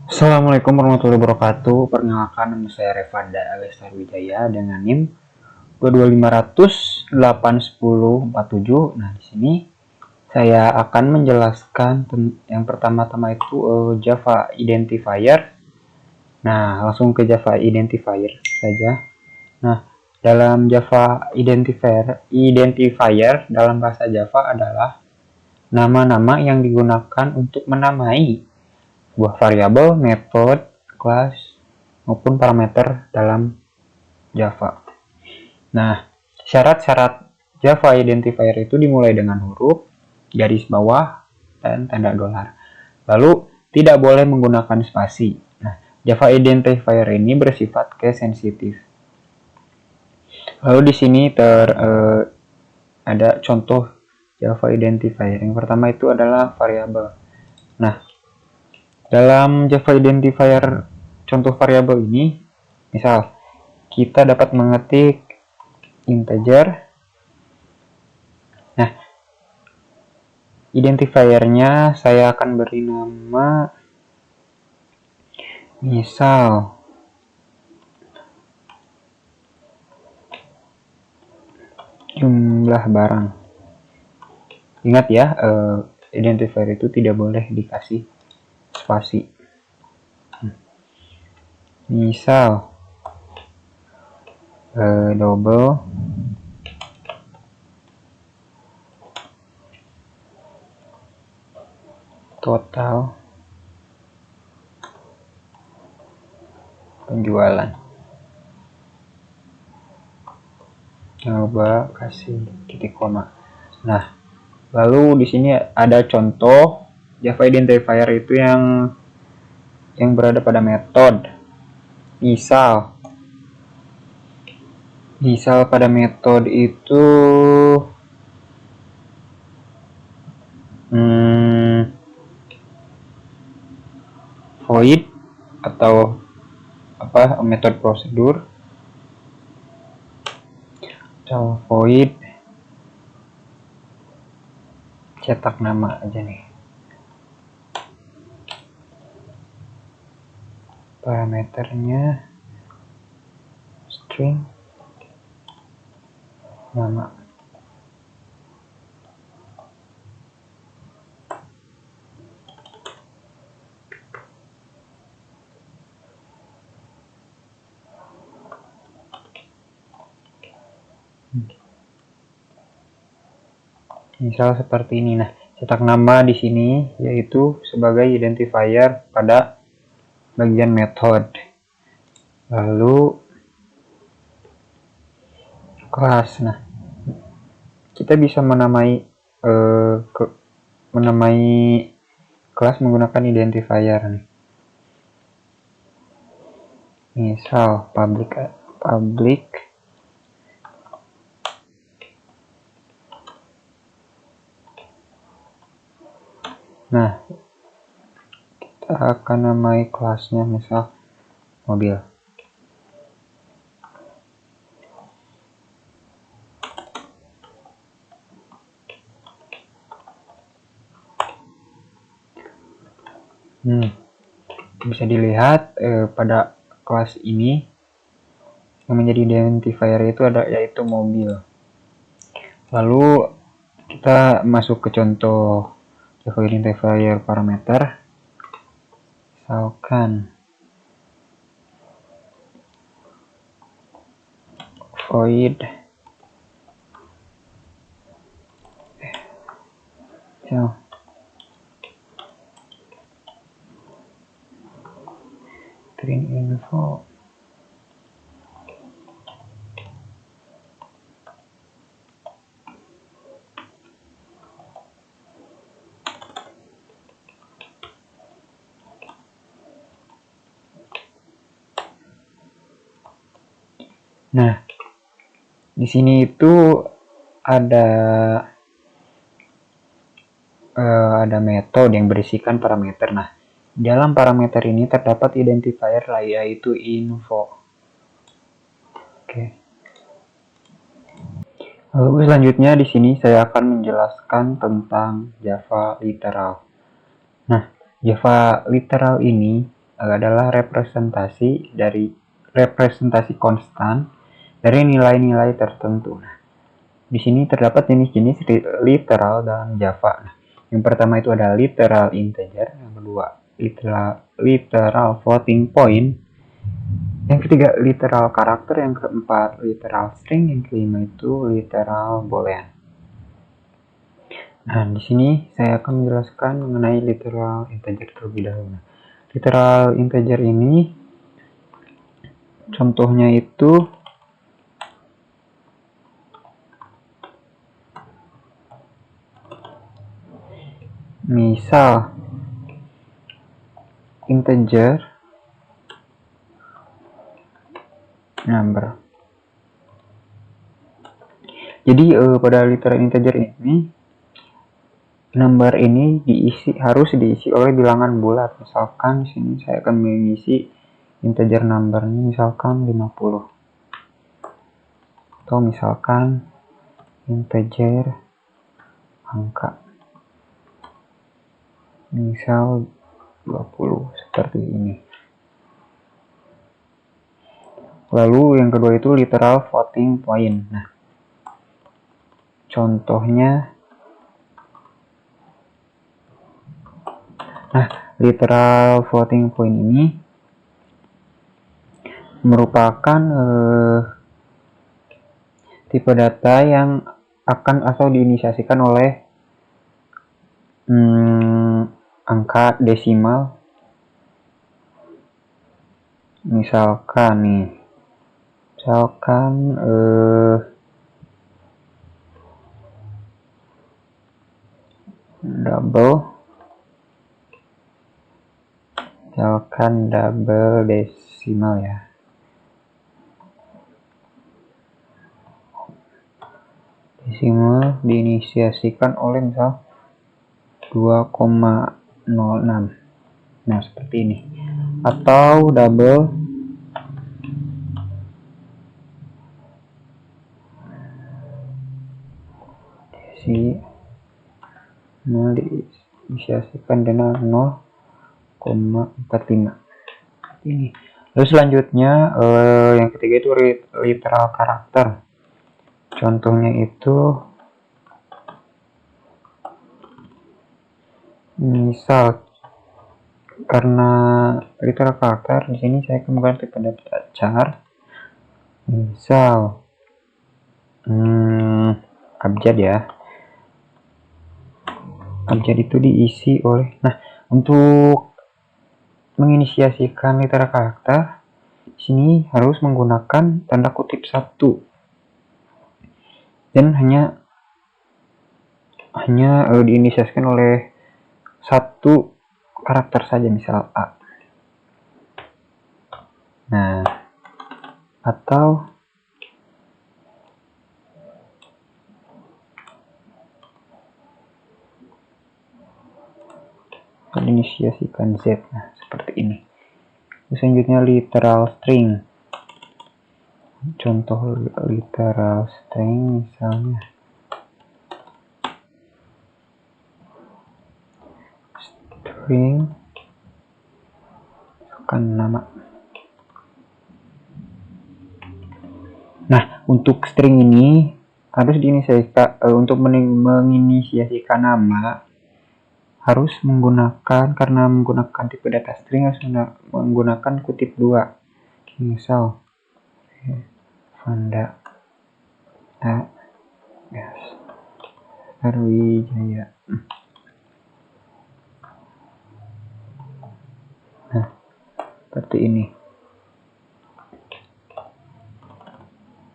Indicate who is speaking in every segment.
Speaker 1: Assalamualaikum warahmatullahi wabarakatuh. Perkenalkan, nama saya Revanda Alestar Wijaya dengan NIM 225008104 Nah, di sini saya akan menjelaskan yang pertama-tama itu Java Identifier. Nah, langsung ke Java Identifier saja. Nah, dalam Java Identifier dalam bahasa Java adalah nama-nama yang digunakan untuk menamai sebuah variabel, metode, kelas, maupun parameter dalam Java. Nah, syarat-syarat Java Identifier itu dimulai dengan huruf, garis bawah, dan tanda dolar. Lalu, tidak boleh menggunakan spasi. Nah, Java Identifier ini bersifat case sensitif. Lalu di sini ada contoh Java Identifier. Yang pertama itu adalah variabel. Nah, dalam Java Identifier contoh variabel ini, misal kita dapat mengetik integer. Nah, identifiernya saya akan beri nama misal jumlah barang. Ingat ya, identifier itu tidak boleh dikasih spasi. Misal double total penjualan. Coba kasih titik koma. Nah, lalu di sini ada contoh Java Identifier itu yang berada pada metode. Misal pada metode itu void atau metode prosedur atau void cetak nama aja nih. Parameternya string nama. Misal seperti ini. Nah, cetak nama di sini yaitu sebagai identifier pada bagian metode. Lalu kelas. Nah, kita bisa menamai kelas menggunakan identifier nih. Misal public Nah, kita akan namai kelasnya misal mobil. Bisa dilihat pada kelas ini yang menjadi identifier itu yaitu mobil. Lalu kita masuk ke contoh Java Identifier parameter. Misalkan void string info Nah, di sini itu ada metode yang berisikan parameter. Nah, dalam parameter ini terdapat identifier yaitu info. Oke. Lalu selanjutnya di sini saya akan menjelaskan tentang Java literal. Nah, Java literal ini adalah representasi konstan dari nilai-nilai tertentu. Nah, di sini terdapat jenis-jenis literal dalam Java. Nah, yang pertama itu ada literal integer, yang kedua literal floating point, yang ketiga literal karakter, yang keempat literal string, yang kelima itu literal boolean. Nah, di sini saya akan menjelaskan mengenai literal integer terlebih dahulu. Nah, literal integer ini contohnya itu misal integer number. Jadi pada literal integer ini number ini harus diisi oleh bilangan bulat. Misalkan di sini saya akan mengisi integer number ini misalkan 50. Atau misalkan integer angka. Misal 20 seperti ini. Lalu yang kedua itu literal floating point. Nah, contohnya literal floating point ini merupakan tipe data yang akan atau diinisiasikan oleh angka desimal. Misalkan double desimal ya. Desimal diinisiasikan oleh misal 2,06. Nah, seperti ini. Atau double desimal diinisiasikan dengan 0,45. Ini. Lalu selanjutnya yang ketiga itu literal karakter. Contohnya itu misal karena literal karakter di sini saya akan mengganti pada char. Misal abjad ya. Abjad itu diisi oleh. Nah, untuk menginisiasikan literal karakter di sini harus menggunakan tanda kutip 1 dan hanya diinisiasikan oleh satu karakter saja, misal A. Nah, atau inisiasikan Z. Nah, seperti ini. Selanjutnya literal string. Contoh literal string misalnya string misalkan nama. Nah, untuk string ini harus diinisiasikan untuk menginisiasikan nama harus menggunakan, karena menggunakan tipe data string harus menggunakan kutip 2. Misal Vanda A yes Arwijaya. Nah, seperti ini.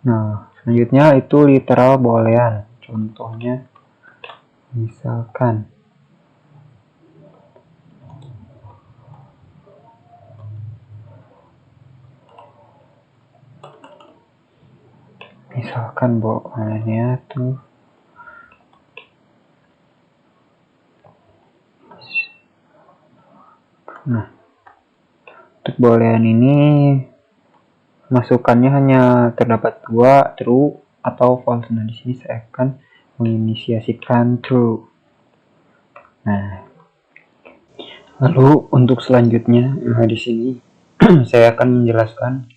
Speaker 1: Nah, selanjutnya itu literal boolean. Contohnya misalkan booleannya tuh nah, untuk boolean ini masukannya hanya terdapat 2, true atau false. Nah, di sini saya akan menginisiasikan true. Nah, Lalu untuk selanjutnya, di sini saya akan menjelaskan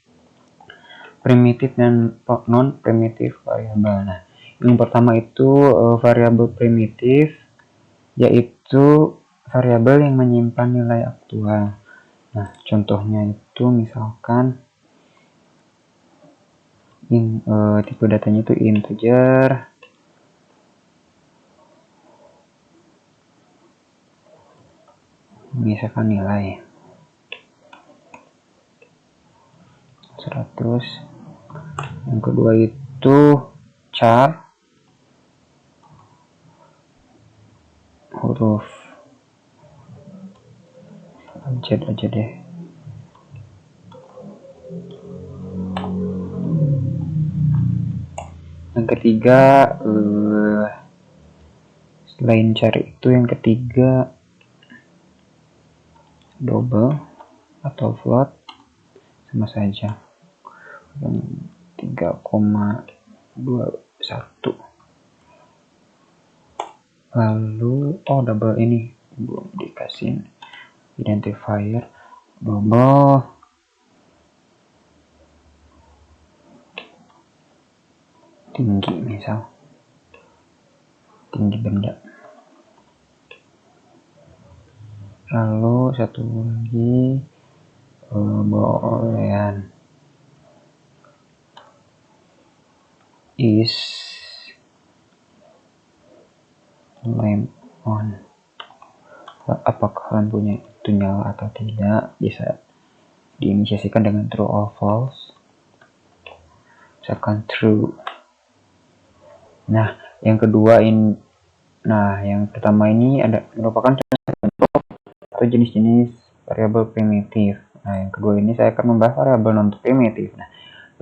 Speaker 1: primitif dan non primitif variabel. Nah, yang pertama itu variabel primitif, yaitu variabel yang menyimpan nilai aktual. Nah, contohnya itu misalkan tipe datanya itu integer, misalkan nilai 100. Yang kedua itu char, huruf abjad aja deh. Yang ketiga selain char itu, yang ketiga double atau float, sama saja 3,21. lalu double ini belum dikasih identifier, double tinggi, misal tinggi benda. Lalu satu lagi boolean is lamp on, apakah lampunya itu nyala atau tidak, bisa diinisiasikan dengan true or false. Misalkan true. Nah, yang kedua ini, yang pertama ini merupakan atau jenis-jenis variabel primitif. Nah, yang kedua ini saya akan membahas variabel non primitif. Nah,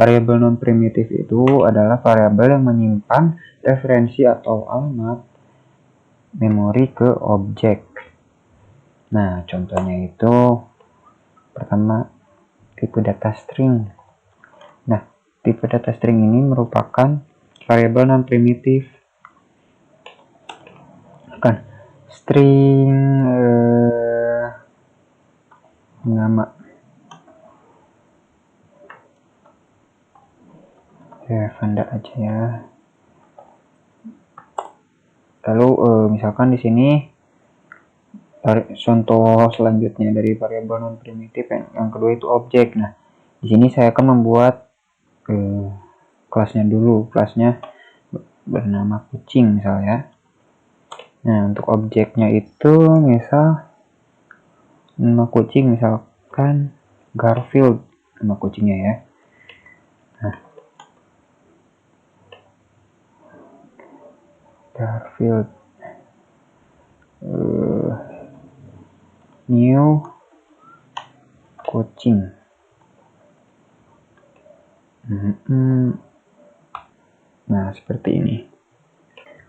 Speaker 1: variabel non primitif itu adalah variabel yang menyimpan referensi atau alamat memori ke objek. Nah, contohnya itu pertama tipe data string. Nah, tipe data string ini merupakan variabel non primitif. Kan string nama Vanda aja ya. Lalu misalkan di sini contoh selanjutnya dari variabel non primitif yang kedua itu objek. Nah, di sini saya akan membuat kelasnya dulu. Kelasnya bernama kucing misalnya. Nah, untuk objeknya itu misal nama kucing, misalkan Garfield nama kucingnya ya. Nah, Garfield new kucing. Nah, seperti ini.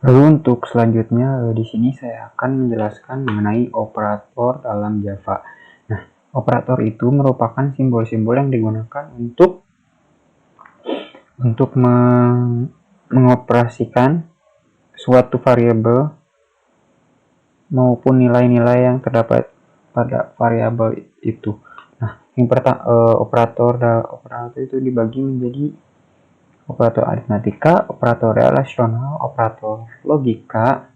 Speaker 1: Lalu untuk selanjutnya di sini saya akan menjelaskan mengenai operator dalam Java. Nah, operator itu merupakan simbol-simbol yang digunakan untuk mengoperasikan suatu variabel maupun nilai-nilai yang terdapat pada variabel itu. Nah, yang pertama operator itu dibagi menjadi operator aritmatika, operator relasional, operator logika,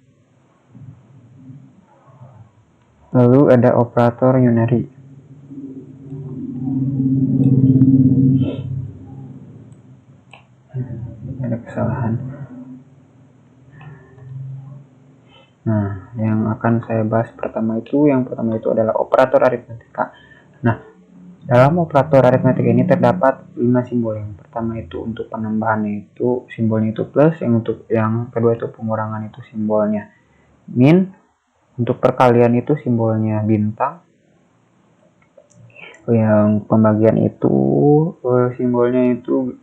Speaker 1: lalu ada operator unary. Ada kesalahan. Nah, yang akan saya bahas yang pertama itu adalah operator aritmatika. Nah, dalam operator aritmatika ini terdapat 5 simbol. Yang pertama itu untuk penambahan itu simbolnya itu plus, yang kedua itu pengurangan itu simbolnya min, untuk perkalian itu simbolnya bintang, yang pembagian itu simbolnya itu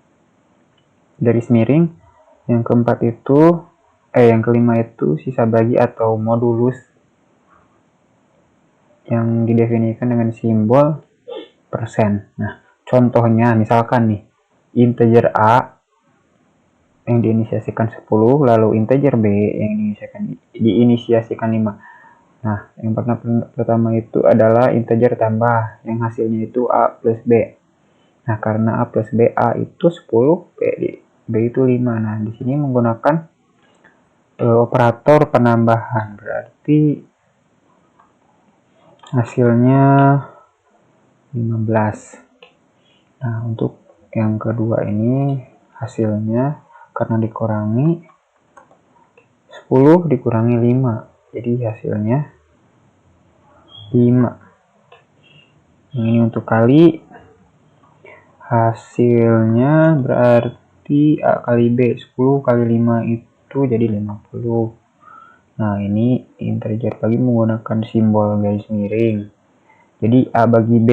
Speaker 1: garis miring, yang kelima itu sisa bagi atau modulus yang didefinisikan dengan simbol persen. Nah, contohnya misalkan nih integer A yang diinisiasikan 10, lalu integer B yang diinisiasikan 5. Nah, yang pertama itu adalah integer tambah, yang hasilnya itu A plus B. Nah, karena A plus B, A itu 10, B itu 5. Nah, di sini menggunakan operator penambahan, berarti hasilnya 15. Nah, untuk yang kedua ini hasilnya karena dikurangi 10 dikurangi 5, jadi hasilnya 5. Ini untuk kali, hasilnya berarti A kali B, 10 kali 5 itu jadi 50. Nah, ini integer bagi menggunakan simbol garis miring. Jadi A bagi B,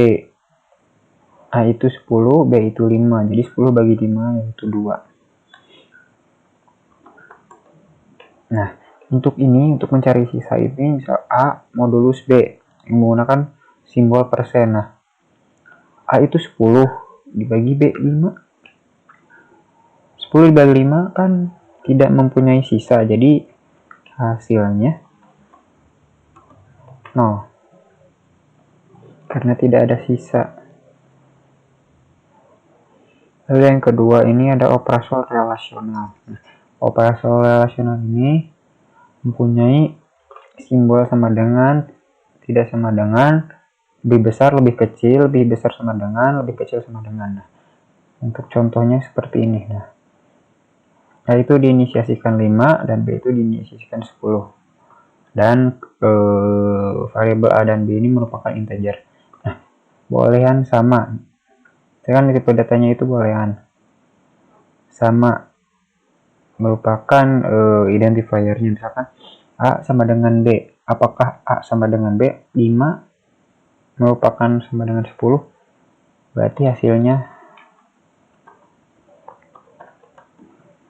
Speaker 1: A itu 10, B itu 5. Jadi 10 bagi 5 yaitu 2. Nah, untuk mencari sisa ini, misal A modulus B, yang menggunakan simbol persen. Nah, A itu 10 dibagi B 5. 10 dibagi 5 kan tidak mempunyai sisa, jadi hasilnya 0. Karena tidak ada sisa. Lalu yang kedua ini ada operator relasional. Nah, operator relasional ini mempunyai simbol sama dengan, tidak sama dengan, lebih besar, lebih kecil, lebih besar sama dengan, lebih kecil sama dengan. Nah, untuk contohnya seperti ini. Nah, A itu diinisiasikan 5 dan B itu diinisiasikan 10. Dan variabel A dan B ini merupakan integer. Nah, bolehan sama. Kan tipe datanya itu bolehan sama merupakan identifiernya, misalkan A sama dengan B. Apakah A sama dengan B? 5 merupakan sama dengan 10, berarti hasilnya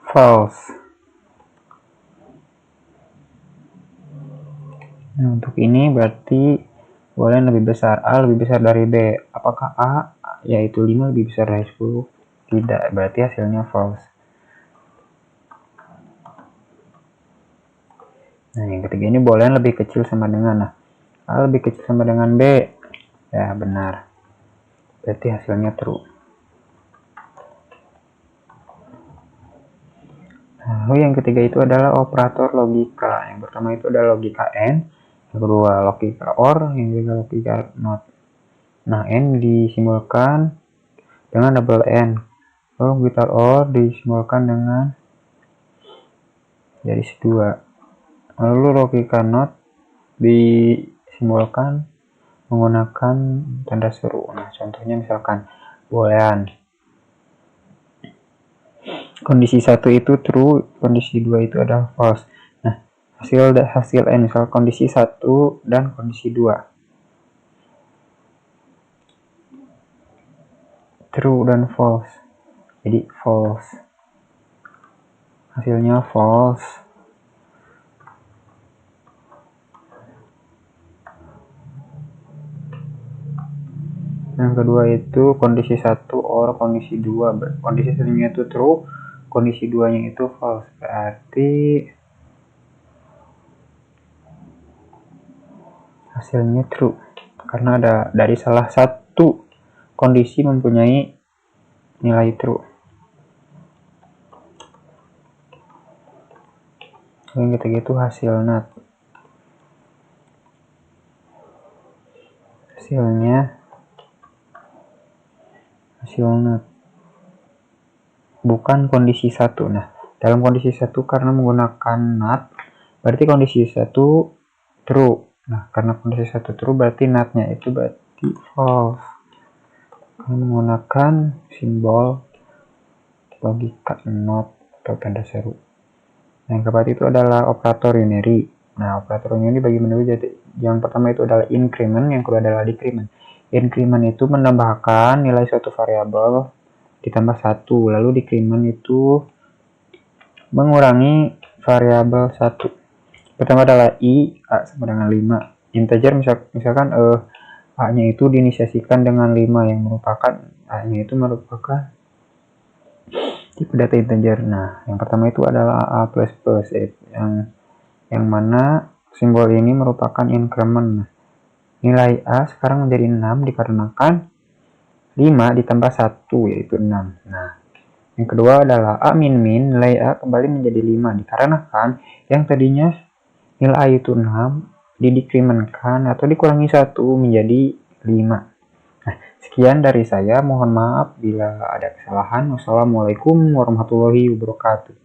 Speaker 1: false. Nah, untuk ini berarti bolehan lebih besar, A lebih besar dari B. Apakah A yaitu 5 lebih besar dari 10? Tidak, berarti hasilnya false. Nah, yang ketiga ini bolehan lebih kecil sama dengan, nah, A lebih kecil sama dengan B. Ya, benar. Berarti hasilnya true. Lalu yang ketiga itu adalah operator logika. Yang pertama itu adalah logika AND, yang kedua logika OR, yang ketiga logika NOT. Nah, AND disimbolkan dengan double N. Lalu logika OR disimbolkan dengan garis 2. Lalu logika NOT disimbolkan menggunakan tanda seru. Nah, contohnya misalkan bolehan. Kondisi 1 itu true, kondisi 2 itu adalah false. Nah, hasil N, misal kondisi 1 dan kondisi 2. True dan false. Jadi false. Hasilnya false. Yang kedua itu kondisi 1 or kondisi 2. Kondisi 1-nya itu true, kondisi 2-nya itu false. Berarti hasilnya true. Karena ada dari salah satu kondisi mempunyai nilai true. Yang ketiga itu hasil NOT. Hasil NOT. Bukan kondisi 1. Nah, dalam kondisi 1 karena menggunakan NOT, berarti kondisi 1 true. Nah, karena kondisi 1 true berarti NOT-nya itu berarti false. Karena menggunakan simbol logika NOT atau tanda seru. Nah, yang keempat itu adalah operator unary. Nah, operator unary bagi menurut jadi yang pertama itu adalah increment, yang kedua adalah decrement. Increment itu menambahkan nilai suatu variabel ditambah 1, lalu decrement itu mengurangi variabel 1. Pertama adalah I, A sama dengan 5. Integer misalkan A-nya itu diinisiasikan dengan 5, yang merupakan A-nya itu merupakan tipe data integer. Nah, yang pertama itu adalah A++, yang mana Simbol ini merupakan inkrement. Nilai A sekarang menjadi 6 dikarenakan 5 ditambah 1 yaitu 6. Nah, yang kedua adalah A min min, nilai A kembali menjadi 5 dikarenakan yang tadinya nilai A itu 6 didekrementkan atau dikurangi 1 menjadi 5. Nah, sekian dari saya. Mohon maaf bila ada kesalahan. Wassalamualaikum warahmatullahi wabarakatuh.